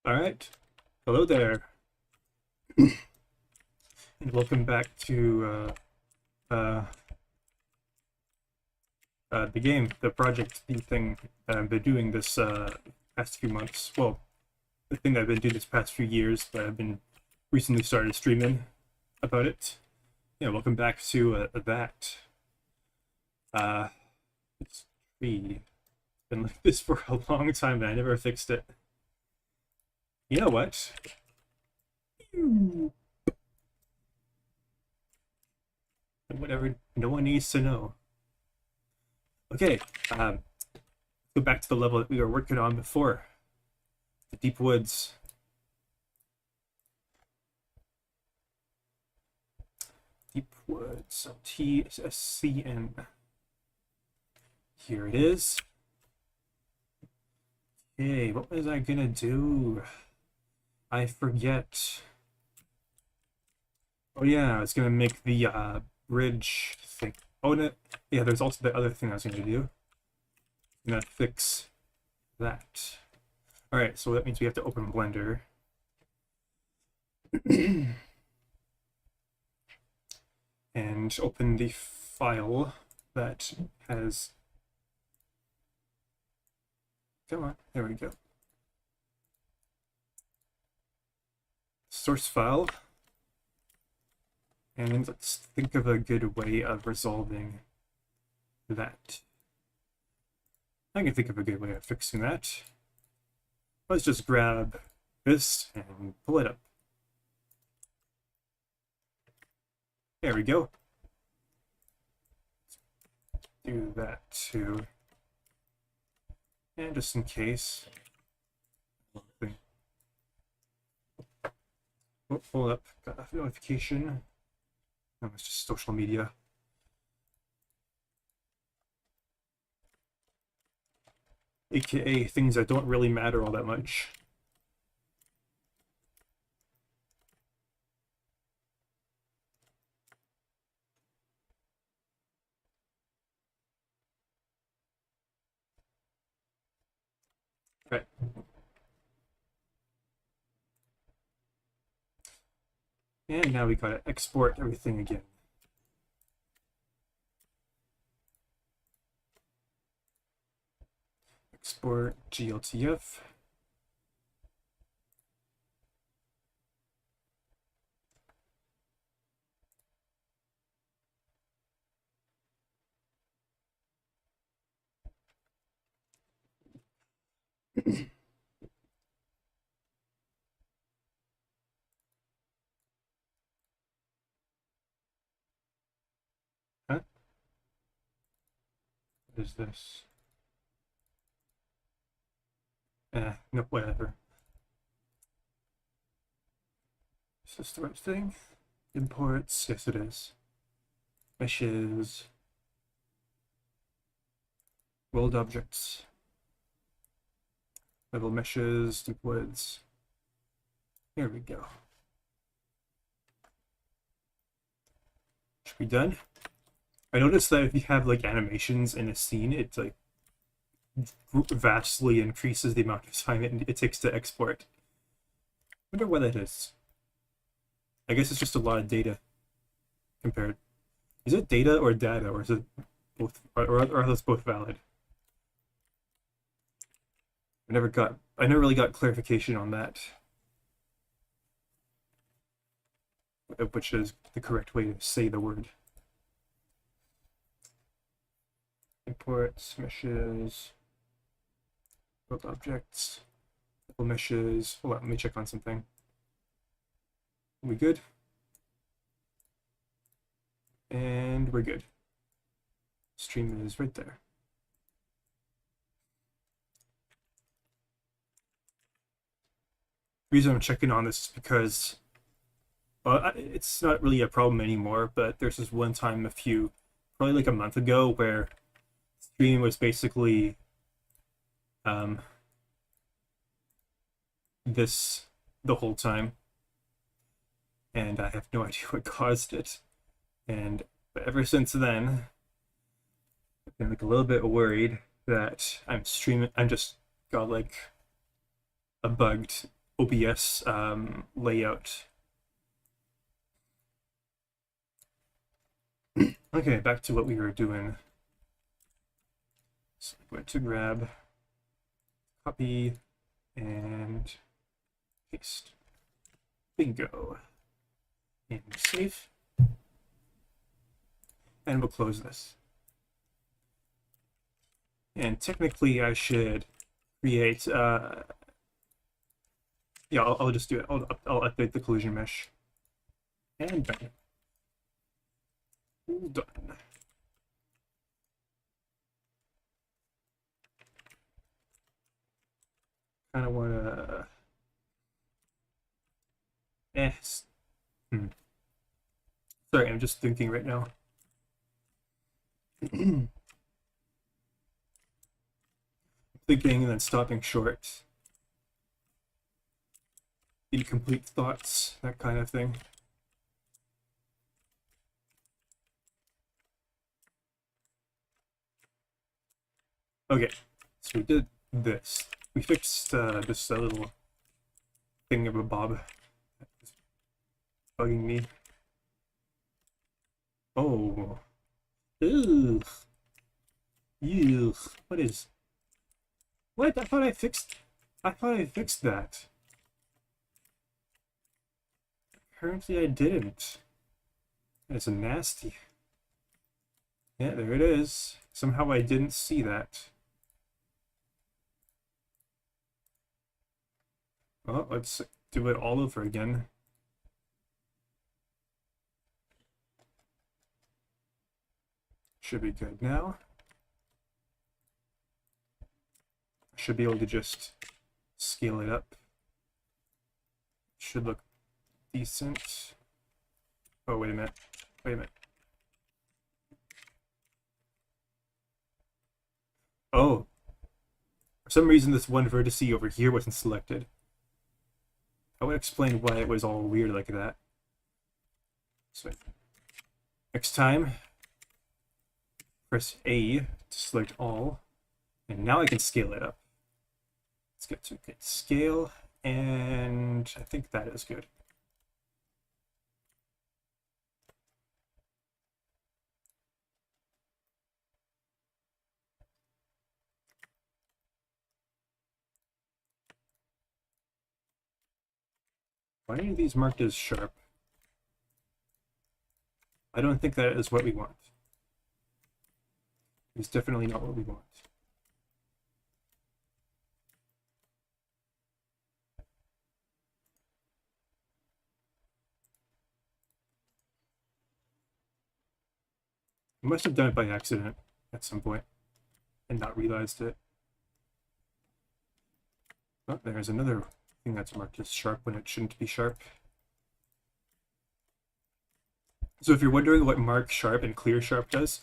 All right. Hello there, and welcome back to the project, the thing that I've been doing this past few months. Well, the thing that I've been doing this past few years, but I've been recently started streaming about it. Yeah, welcome back to that. Uh, it's tree. It's been like this for a long time, and I never fixed it. You know what? Whatever. No one needs to know. Okay. Go back to the level that we were working on before. The deep woods. Deep woods. TSCN. Here it is. Okay, what was I gonna do? I forget. Oh yeah, I was gonna make the bridge thing. Oh no, yeah, there's also the other thing I was gonna do. I'm gonna fix that. Alright, so that means we have to open Blender. And open the file that has... Come on, there we go. Source file. And let's think of a good way of resolving that. I can think of a good way of fixing that. Let's just grab this and pull it up. There we go. Do that too. And just in case. Oh, hold up. Got a notification. No, it's just social media. AKA things that don't really matter all that much. Right. And now we gotta export everything again. Export GLTF. Huh? What is this? No, whatever. Is this the right thing? Imports, yes it is. Meshes. World objects. Level meshes, deep woods. Here we go. Should be done. I noticed that if you have like animations in a scene, it's like vastly increases the amount of time it takes to export. I wonder why that is. I guess it's just a lot of data compared. Is it data or data, or is it both, or are those both valid? I never really got clarification on that, which is the correct way to say the word. Imports, meshes, world objects, level meshes. Hold on, let me check on something. We good? And we're good. Stream is right there. The reason I'm checking on this is because it's not really a problem anymore, but there's this one time probably like a month ago, where stream was basically this the whole time, and I have no idea what caused it. But ever since then, I've been like a little bit worried that I'm just got like a bugged OBS layout. Okay, back to what we were doing. So I'm going to grab, copy, and paste. Bingo. And save. And we'll close this. And technically I should create, yeah, I'll just do it. I'll update the collision mesh. And done. Done. Kind of want to... Sorry, I'm just thinking right now. Thinking and then stopping short. Incomplete thoughts, that kind of thing. Okay, so we did this. We fixed this little thing of a bob that was bugging me. Oh. Ugh. Ugh. What is... What? I thought I fixed that. Apparently I didn't. That's nasty. Yeah, there it is. Somehow I didn't see that. Well, let's do it all over again. Should be good now. Should be able to just scale it up. Should look decent. Oh, wait a minute. Wait a minute. Oh. For some reason, this one vertice over here wasn't selected. I would explain why it was all weird like that. So, next time, press A to select all, and now I can scale it up. Let's get to scale, and I think that is good. Why are these marked as sharp? I don't think that is what we want. It's definitely not what we want. I must have done it by accident at some point and not realized it. Oh, there's another thing that's marked as sharp when it shouldn't be sharp. So if you're wondering what mark sharp and clear sharp does,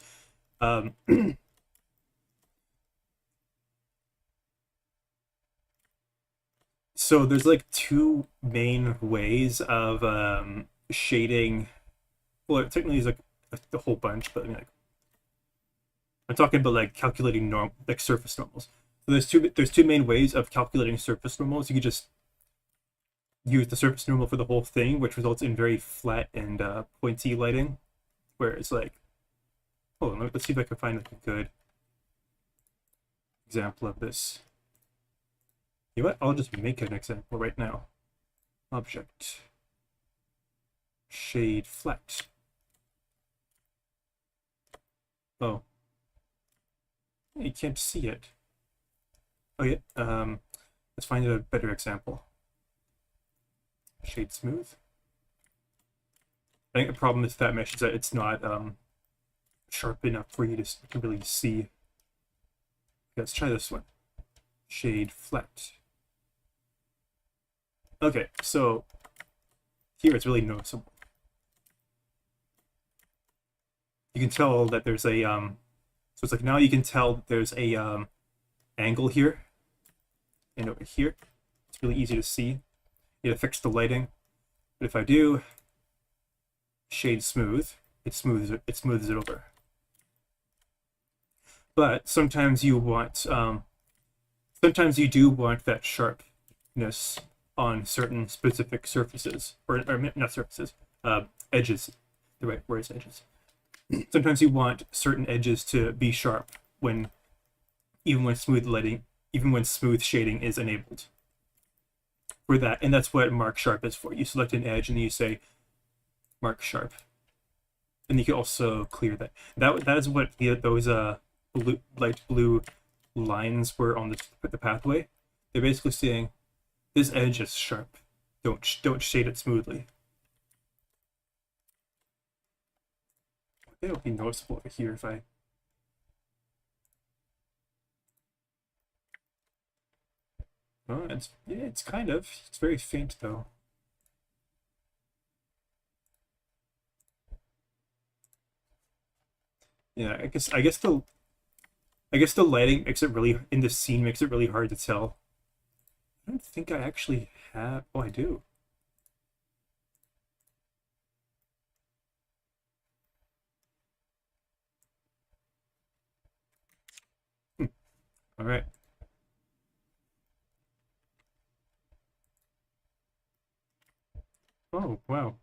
so there's like two main ways of shading. Well, it technically is like a whole bunch, but I mean, like, I'm talking about like calculating like surface normals. So there's two main ways of calculating surface normals. You can just use the surface normal for the whole thing, which results in very flat and pointy lighting, where it's like, hold on, let's see if I can find like a good example of this. You know what? I'll just make an example right now. Object. Shade flat. Oh. You can't see it. Okay, let's find a better example. Shade smooth. I think the problem with that mesh is that it's not sharp enough for you to really see. Okay, let's try this one. Shade flat. Okay, so here it's really noticeable. You can tell that there's a so it's like now you can tell that there's a angle here and over here. It's really easy to see. You have to fix the lighting, but if I do shade smooth, it smooths it over. But sometimes you want sometimes you do want that sharpness on certain specific surfaces, or not surfaces, edges. The right word is edges. Sometimes you want certain edges to be sharp when, even when smooth shading is enabled. For that, and that's what mark sharp is for. You select an edge and then you say mark sharp, and you can also clear that. That is what those light blue lines were on the pathway. They're basically saying this edge is sharp. Don't shade it smoothly. It'll be noticeable over here if I. Oh, it's kind of. It's very faint though. Yeah, I guess the lighting makes it really in the scene makes it really hard to tell. I don't think I actually have. Oh, I do. All right. Oh, wow.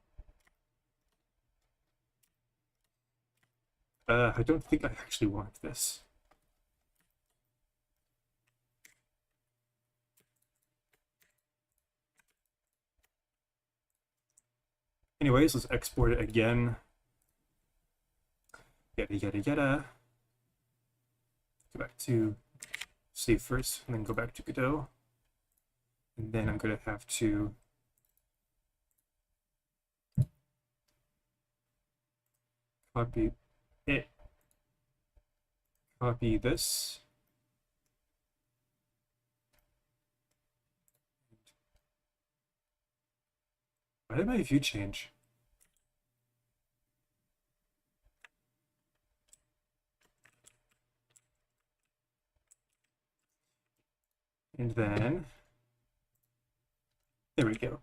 I don't think I actually want this. Anyways, let's export it again. Yada, yada, yada. Go back to save first, and then go back to Godot. And then I'm going to have to copy it. Copy this. Why did my view change? And then, there we go.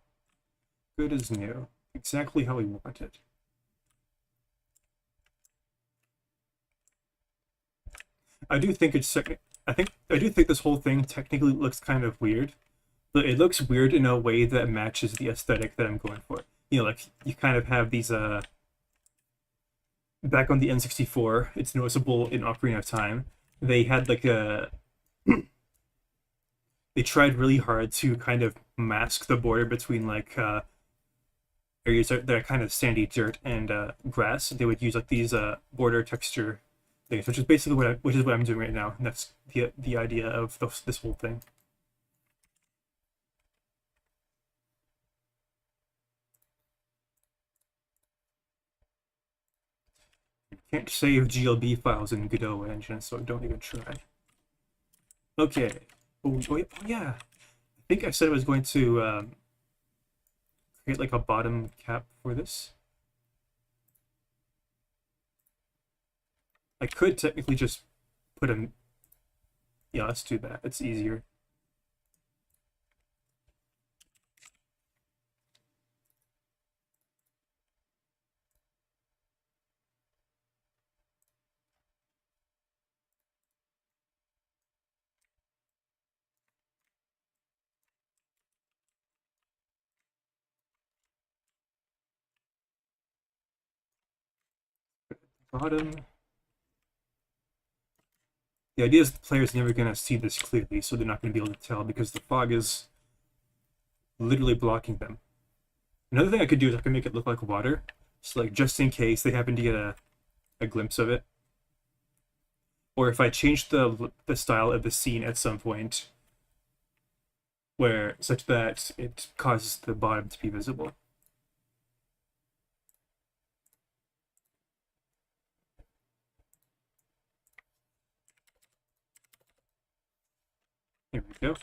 Good as new. Exactly how we want it. I do think this whole thing technically looks kind of weird, but it looks weird in a way that matches the aesthetic that I'm going for. You know, like you kind of have these back on the N64, it's noticeable in Ocarina of Time. They had like they tried really hard to kind of mask the border between like areas that are kind of sandy dirt and grass. They would use like these border texture things, which is basically what I'm doing right now, and that's the idea of this whole thing. Can't save GLB files in Godot engine, so don't even try. Okay. Oh yeah. I think I said I was going to create like a bottom cap for this. I could technically just put a... Yeah, let's do that. It's easier. Bottom. The idea is the player's never going to see this clearly, so they're not going to be able to tell because the fog is literally blocking them. Another thing I could do is I could make it look like water, so like just in case they happen to get a glimpse of it. Or if I change the style of the scene at some point, where such that it causes the bottom to be visible. There we go.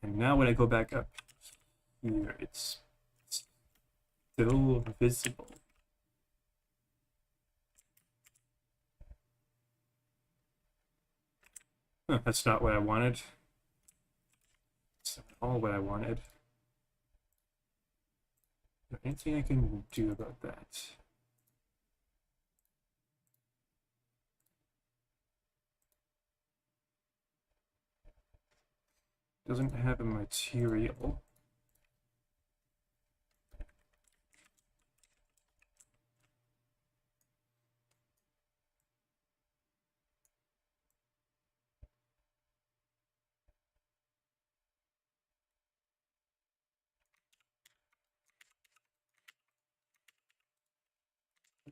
And now when I go back up here, it's still visible. Huh, that's not what I wanted. That's not all what I wanted. Is there anything I can do about that? Doesn't have a material.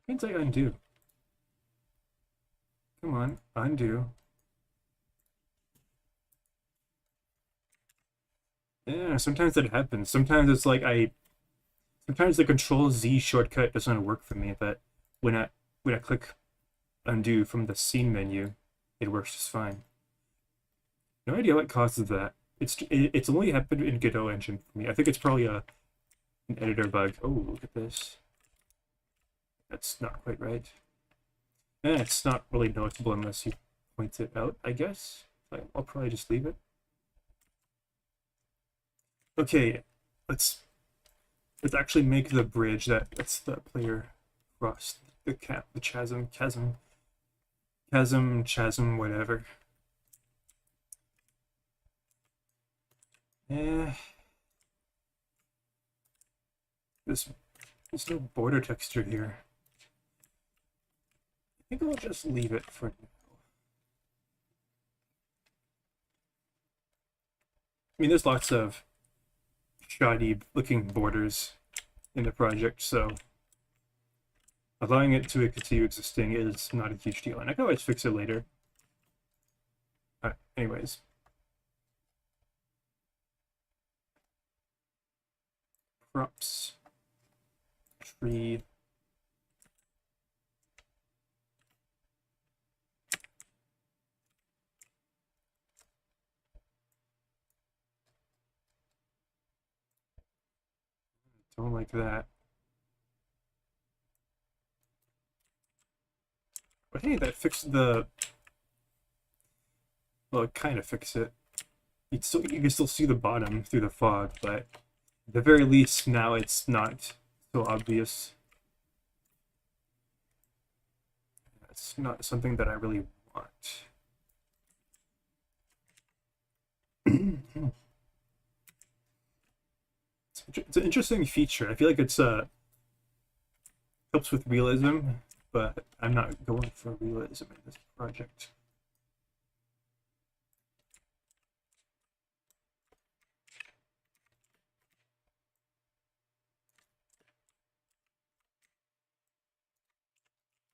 Means I undo. Come on, undo. Yeah, sometimes that happens. Sometimes it's like sometimes the Control Z shortcut doesn't work for me, but when I click undo from the scene menu, it works just fine. No idea what causes that. It's only happened in Godot engine for me. I think it's probably an editor bug. Oh, look at this. That's not quite right. And it's not really noticeable unless you point it out, I guess. I'll probably just leave it. Okay, let's actually make the bridge that's the player cross the chasm, whatever. Eh, there's no border texture here. I think I'll just leave it for now. I mean, there's lots of shoddy looking borders in the project, so allowing it to continue existing is not a huge deal, and I can always fix it later. Anyways. Props. Tree. Don't like that. But hey, that fixed the... Well, it kind of fixed it. You can still see the bottom through the fog, but at the very least, now it's not so obvious. That's not something that I really want. It's an interesting feature. I feel like it's helps with realism, but I'm not going for realism in this project.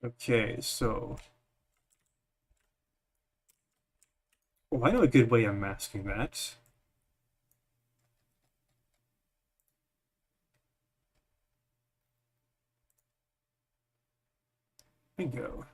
Okay, so I know a good way of masking that. Bingo.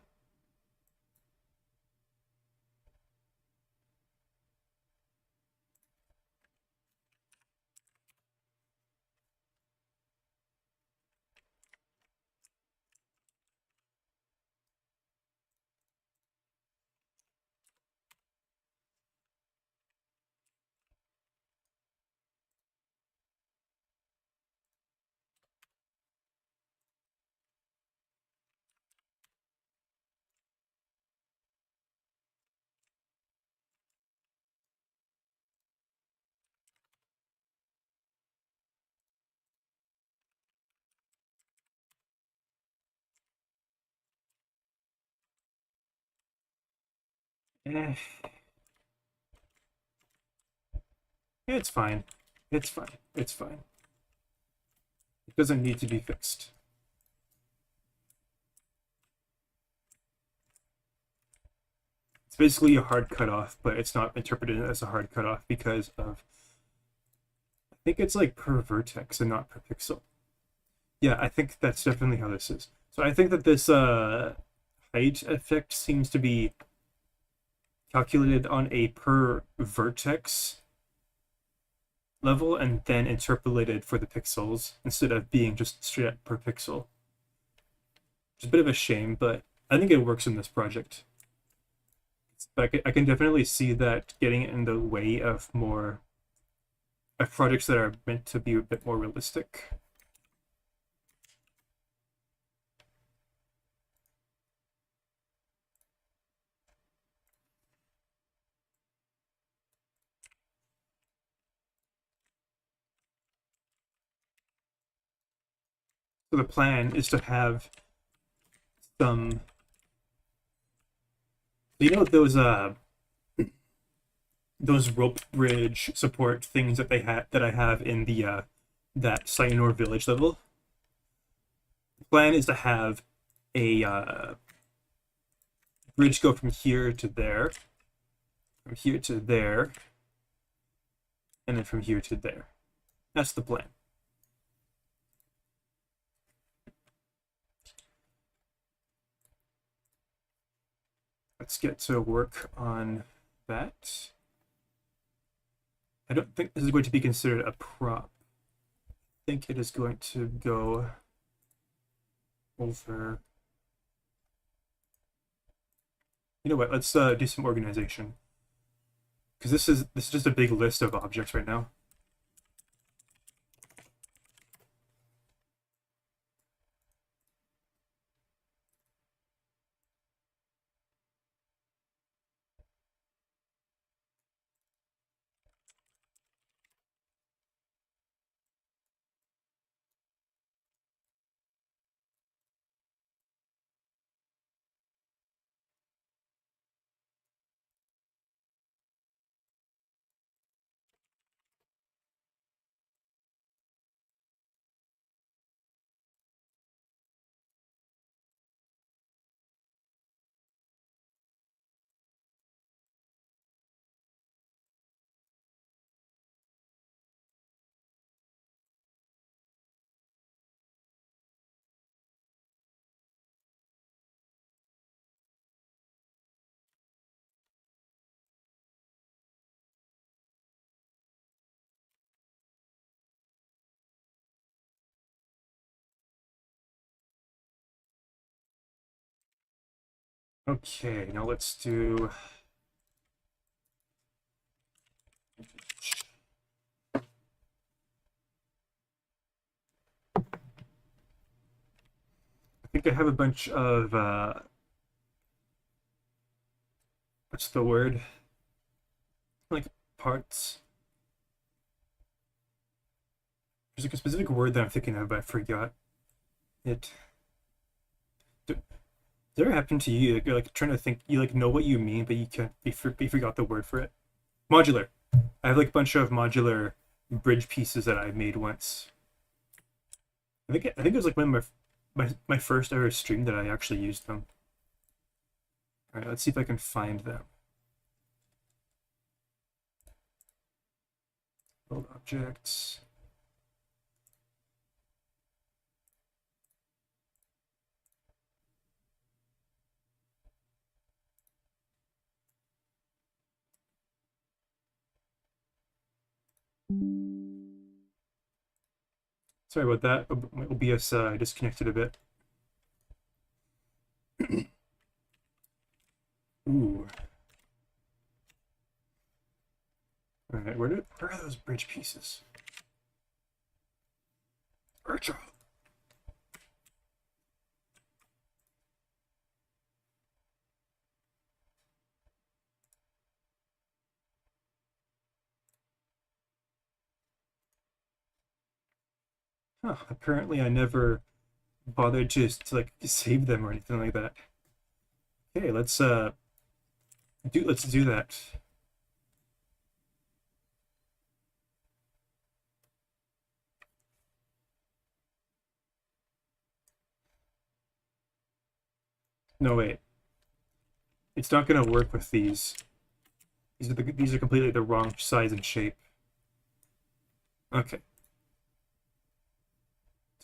Eh. It's fine. It's fine. It's fine. It doesn't need to be fixed. It's basically a hard cutoff, but it's not interpreted as a hard cutoff because of... I think it's like per vertex and not per pixel. Yeah, I think that's definitely how this is. So I think that this height effect seems to be calculated on a per vertex level and then interpolated for the pixels instead of being just straight up per pixel. It's a bit of a shame, but I think it works in this project. But I can definitely see that getting in the way of projects that are meant to be a bit more realistic. So the plan is to have some, those rope bridge support things that I have in the that Sayonor village level. The plan is to have a bridge go from here to there, from here to there, and then from here to there. That's the plan. Let's get to work on that. I don't think this is going to be considered a prop. I think it is going to go over. You know what? Let's do some organization, because this is just a big list of objects right now. Okay, now let's do. I think I have a bunch of what's the word? Like parts. There's like a specific word that I'm thinking of, but I forgot it. Did it ever happen to you? Like, you're like trying to think, you like know what you mean, but you can't. You forgot the word for it. Modular. I have like a bunch of modular bridge pieces that I made once. I think it was like one of my first ever stream that I actually used them. All right, let's see if I can find them. Build objects. Sorry about that. My OBS disconnected a bit. Ooh. All right, where are those bridge pieces? Urcha. Huh, apparently I never bothered to like save them or anything like that. Okay, let's do that. No, wait. It's not gonna work with these. These are completely the wrong size and shape. Okay.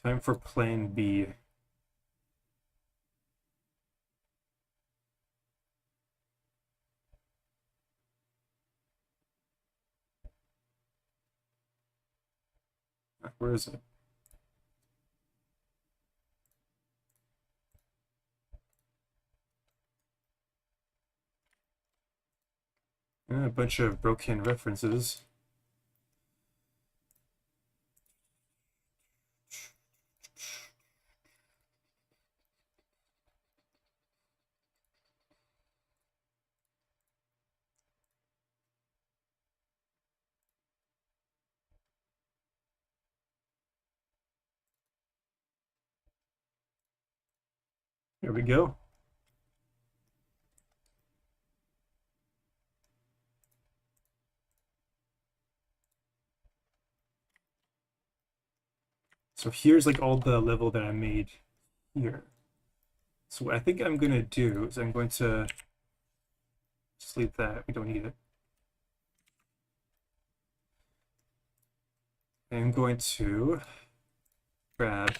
Time for plan B. Where is it? A bunch of broken references. Here we go. So here's like all the level that I made here. So what I think I'm going to do is I'm going to delete that. We don't need it. I'm going to grab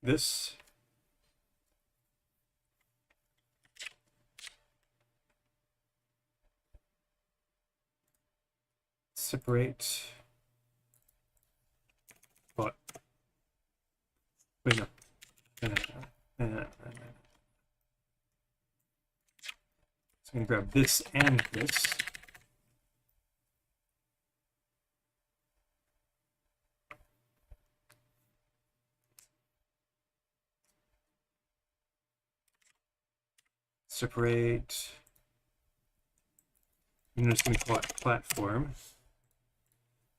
this. Separate. What? Wait, no. So I'm going to grab this and this. Separate. I'm just going to call it platform.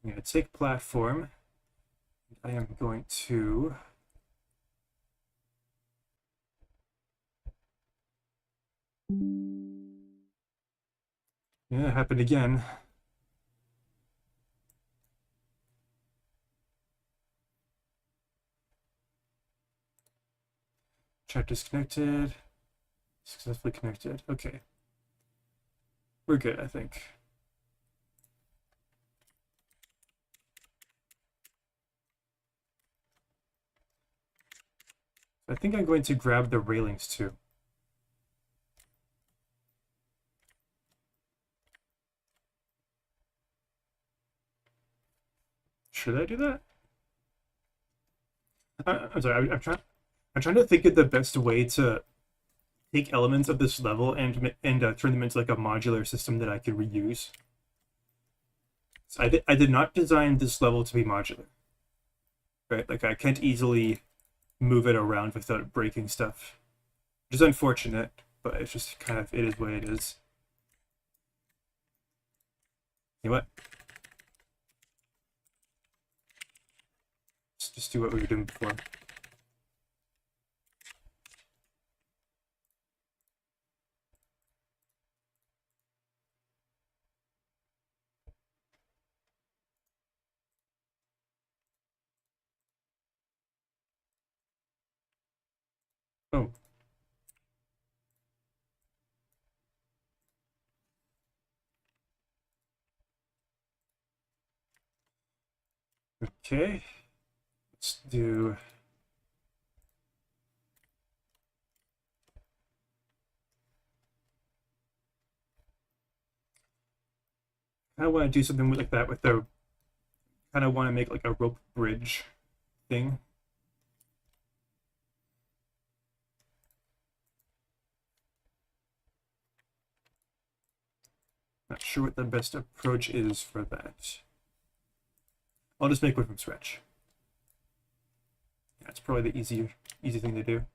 I'm going to take platform. I am going to yeah, it happened again. Chat disconnected. Successfully connected. Okay. We're good, I think. I think I'm going to grab the railings too. Should I do that? I'm sorry. I'm trying to think of the best way to take elements of this level and turn them into like a modular system that I could reuse. So I did not design this level to be modular, right? Like I can't easily move it around without breaking stuff, which is unfortunate, but it's just kind of, it is what it is. You know what? Let's just do what we were doing before. Oh. Okay. Let's do I want to do something like that with the kind of want to make like a rope bridge thing. Not sure what the best approach is for that. I'll just make one from scratch. That's probably the easy thing to do.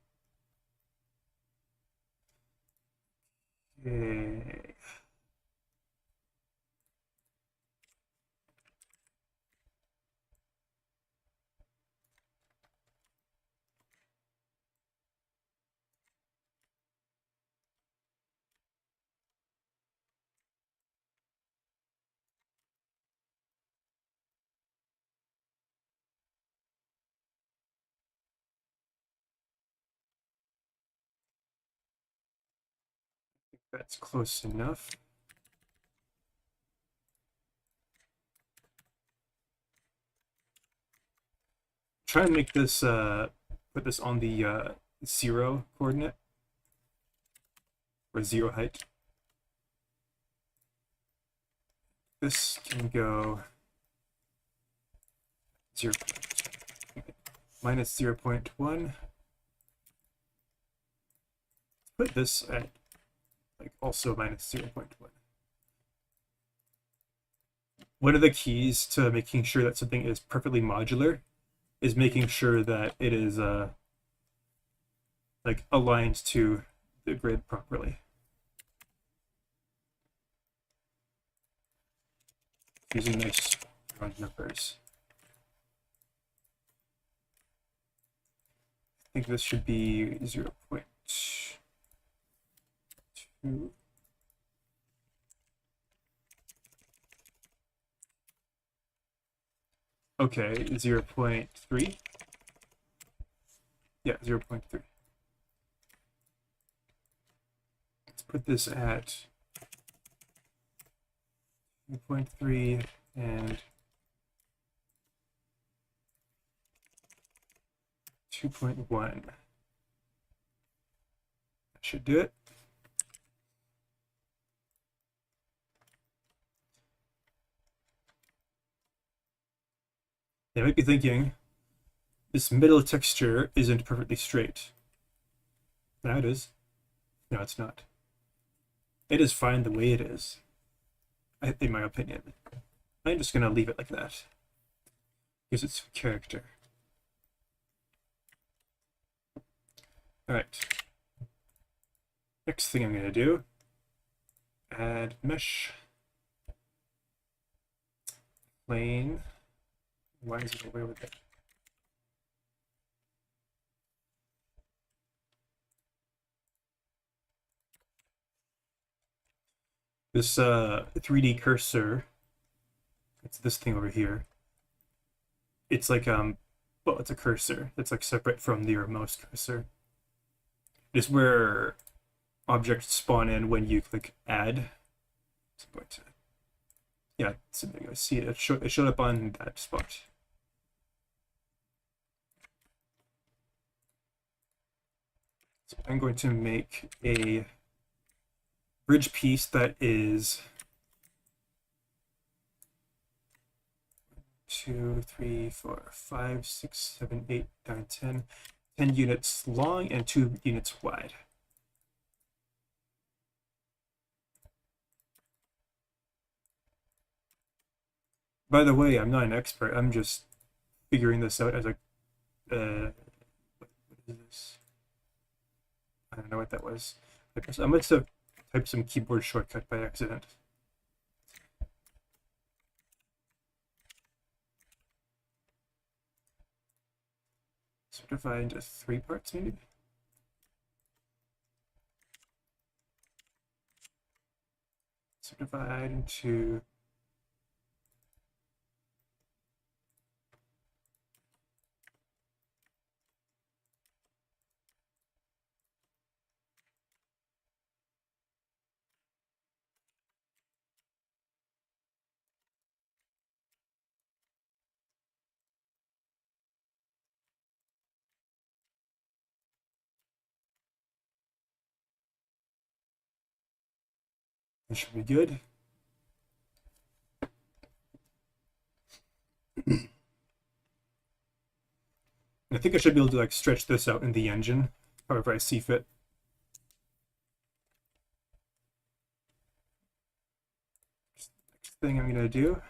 Okay. That's close enough. Try and make this put this on the 0 coordinate or 0 height. This can go 0 minus 0.1. Put this at like also minus 0.1. One of the keys to making sure that something is perfectly modular is making sure that it is like aligned to the grid properly. Using nice round numbers. I think this should be 0.2. Okay, 0.3. Yeah, 0.3. Let's put this at 2.3 and 2.1. That should do it. You might be thinking, this middle texture isn't perfectly straight. Now it is. No, it's not. It is fine the way it is, in my opinion. I'm just gonna leave it like that. Gives it some character. Alright. Next thing I'm gonna do, add mesh. Plane. Why is it away with it? This 3D cursor, it's this thing over here. It's like well, it's a cursor that's like separate from your mouse cursor. It's where objects spawn in when you click add. Yeah, so there you go. See it. It showed up on that spot. So I'm going to make a bridge piece that is 2, 3, 4, 5, 6, 7, 8, 9, 10 units long and 2 units wide. By the way, I'm not an expert. I'm just figuring this out as a what is this? I don't know what that was. I must have typed some keyboard shortcut by accident. So divide into 3 parts, maybe? So divide into this should be good. I think I should be able to like stretch this out in the engine, however I see fit. Next thing I'm gonna do.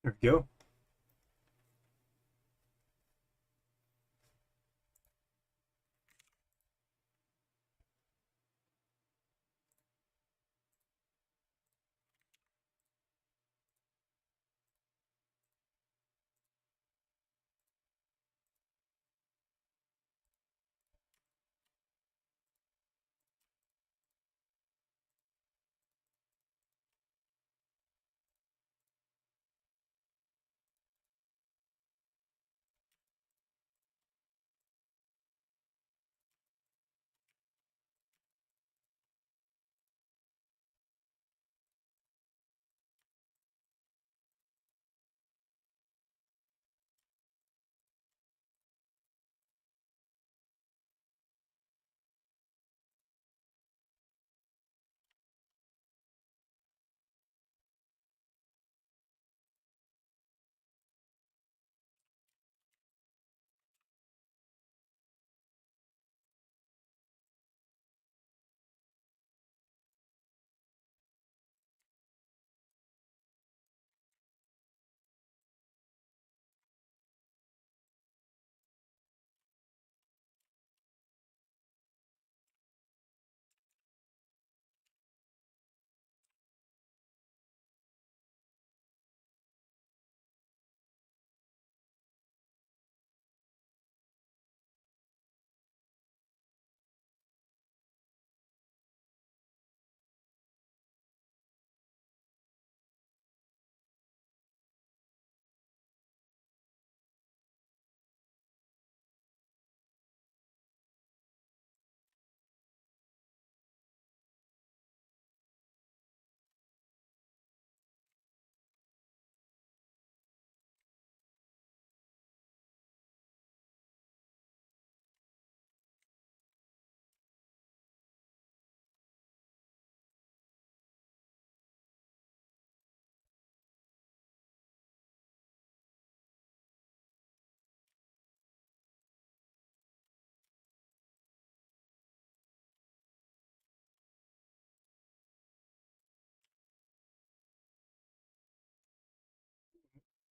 There we go.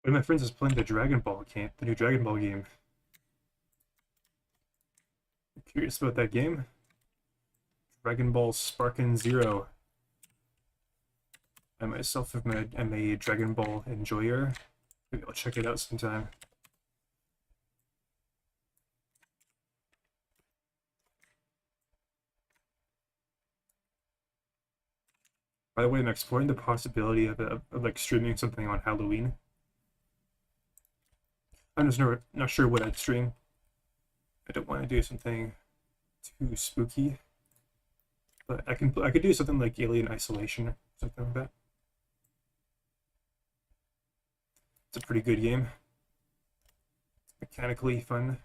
One of my friends is playing the Dragon Ball game, the new Dragon Ball game. Curious about that game? Dragon Ball Sparkin' Zero. I myself am a Dragon Ball enjoyer. Maybe I'll check it out sometime. By the way, I'm exploring the possibility of like streaming something on Halloween. I'm just not sure what I'd stream. I don't want to do something too spooky, but I could do something like Alien Isolation or something like that. It's a pretty good game. It's mechanically fun.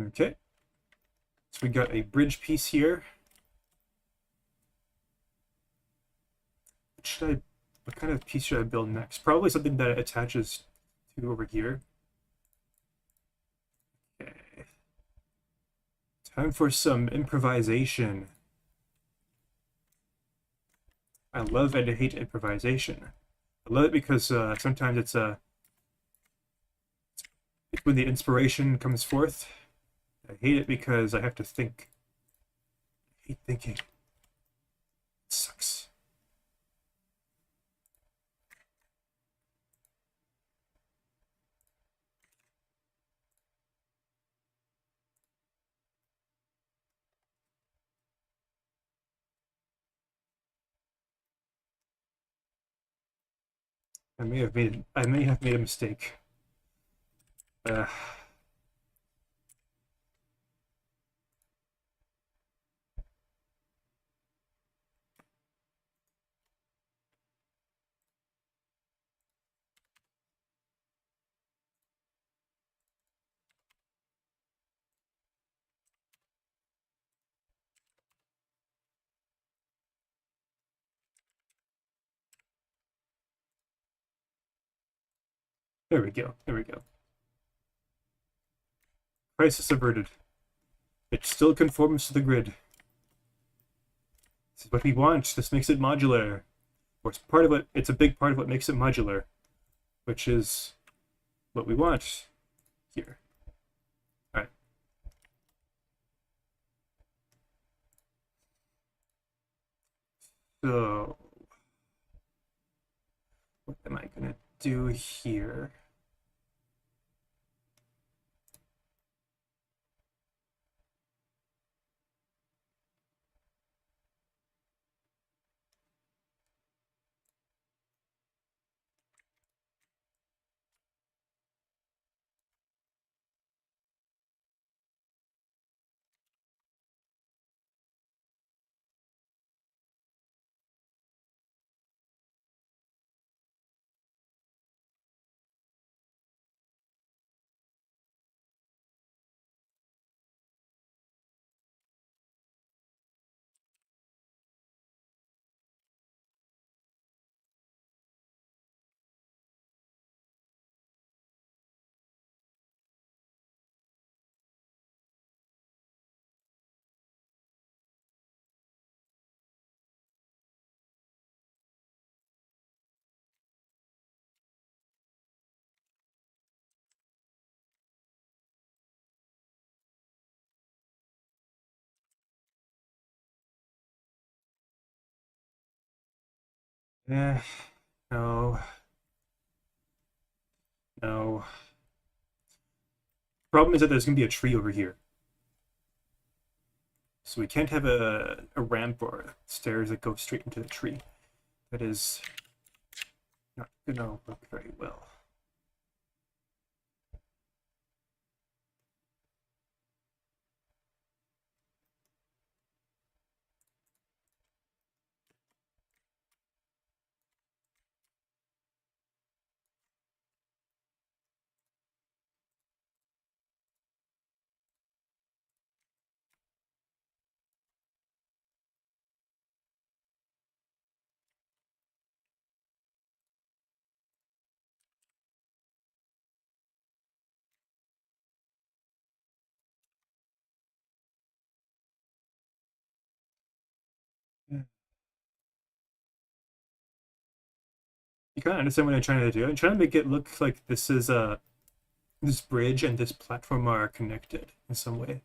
Okay, so we got a bridge piece here. What kind of piece should I build next? Probably something that attaches to over here. Okay. Time for some improvisation. I love and hate improvisation. I love it because sometimes it's when the inspiration comes forth. I hate it because I have to think. I hate thinking. It sucks. I may have made a mistake. Uh, there we go. There we go. Crisis averted. It still conforms to the grid. This is what we want. This makes it modular. Or it's part of it. It's a big part of what makes it modular, which is what we want here. All right. So, what am I gonna do here? Eh, no, no. Problem is that there's gonna be a tree over here, so we can't have a ramp or stairs that go straight into the tree. That is not gonna work very well. You kind of understand what I'm trying to do. I'm trying to make it look like this is this bridge and this platform are connected in some way.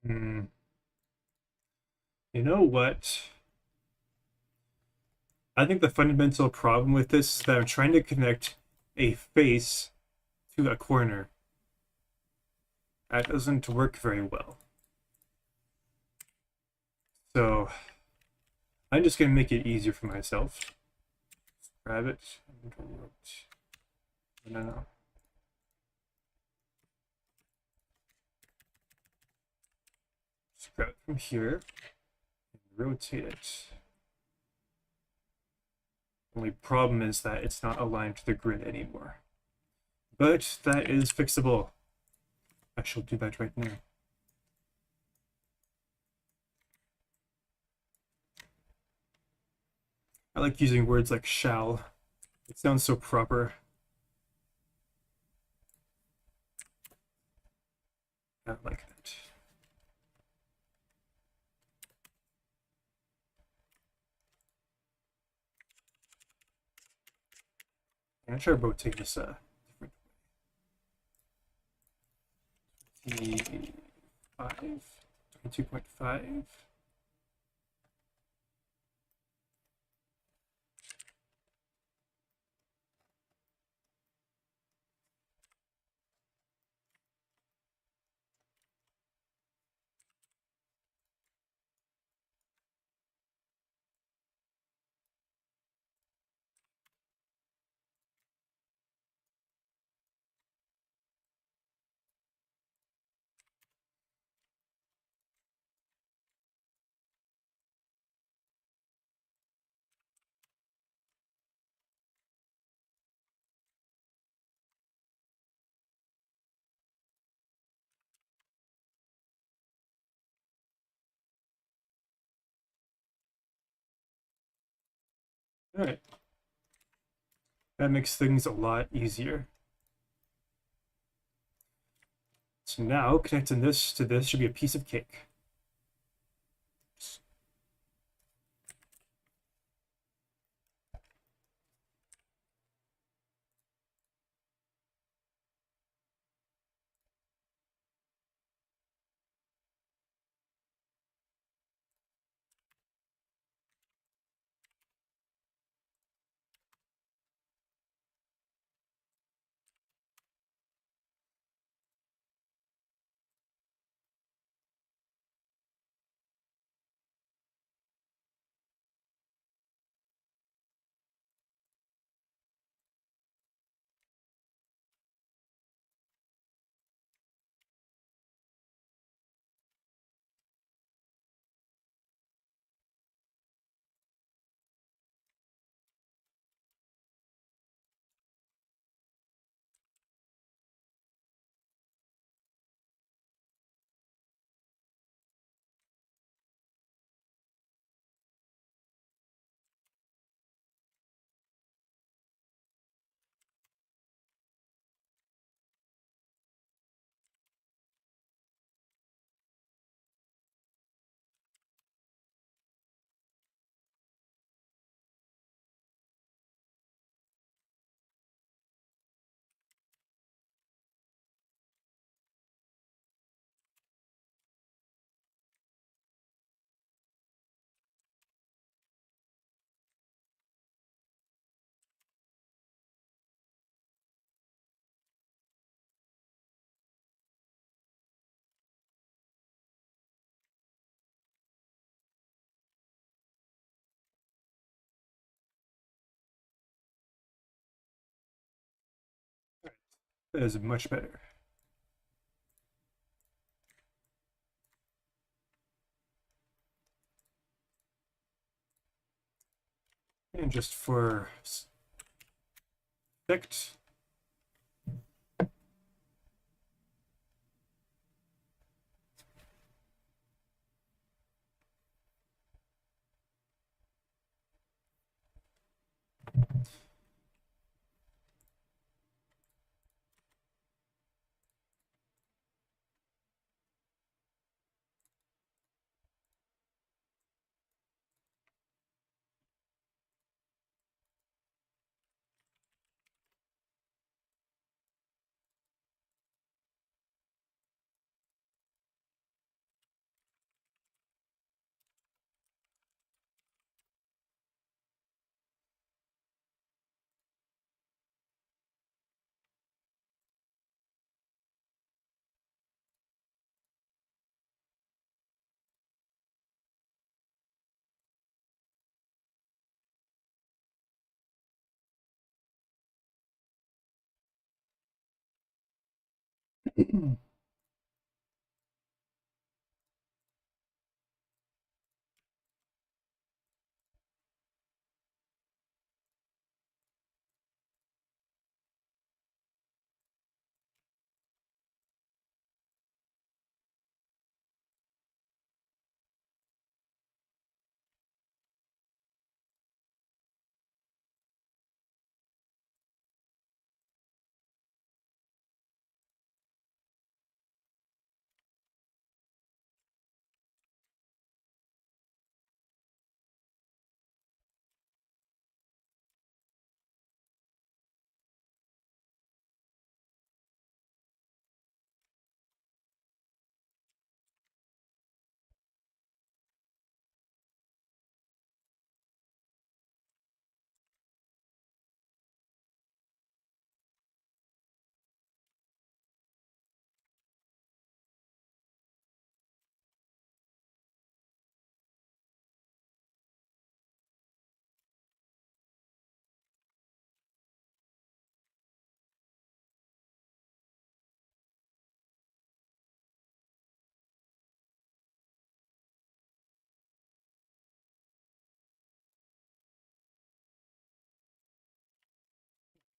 Hmm. You know what? I think the fundamental problem with this is that I'm trying to connect a face to a corner. That doesn't work very well. So I'm just gonna make it easier for myself. Grab it. No. Just grab it from here and rotate it. Only problem is that it's not aligned to the grid anymore. But that is fixable. I shall do that right now. I like using words like shall. It sounds so proper. I like that. I'm gonna try to rotate this different way. 22.5. All right. That makes things a lot easier. So now connecting this to this should be a piece of cake. That is much better. And just for effect,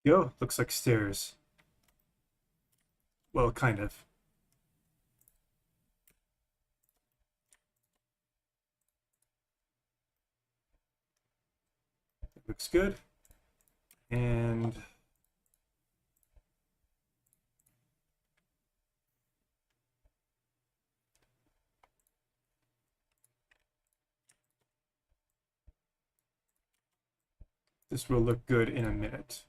go. Looks like stairs. Well, kind of. Looks good. And this will look good in a minute.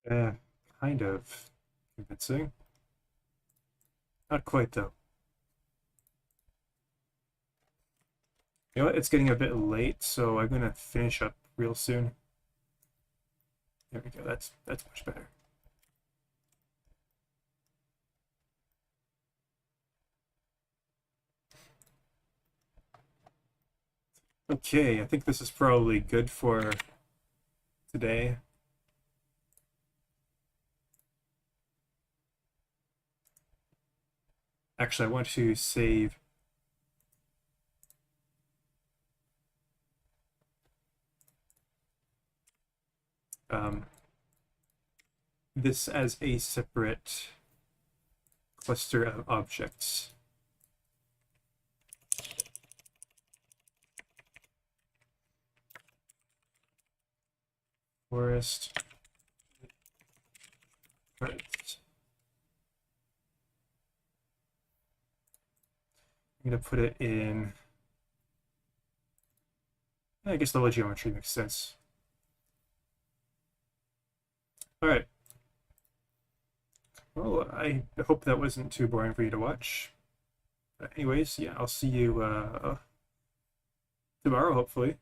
Kind of convincing. Not quite, though. You know what? It's getting a bit late, so I'm gonna finish up real soon. There we go. That's much better. Okay, I think this is probably good for today. Actually, I want to save this as a separate cluster of objects. Forest. Right. I'm going to put it in. I guess level geometry makes sense. All right. Well, I hope that wasn't too boring for you to watch. But anyways, yeah, I'll see you tomorrow, hopefully.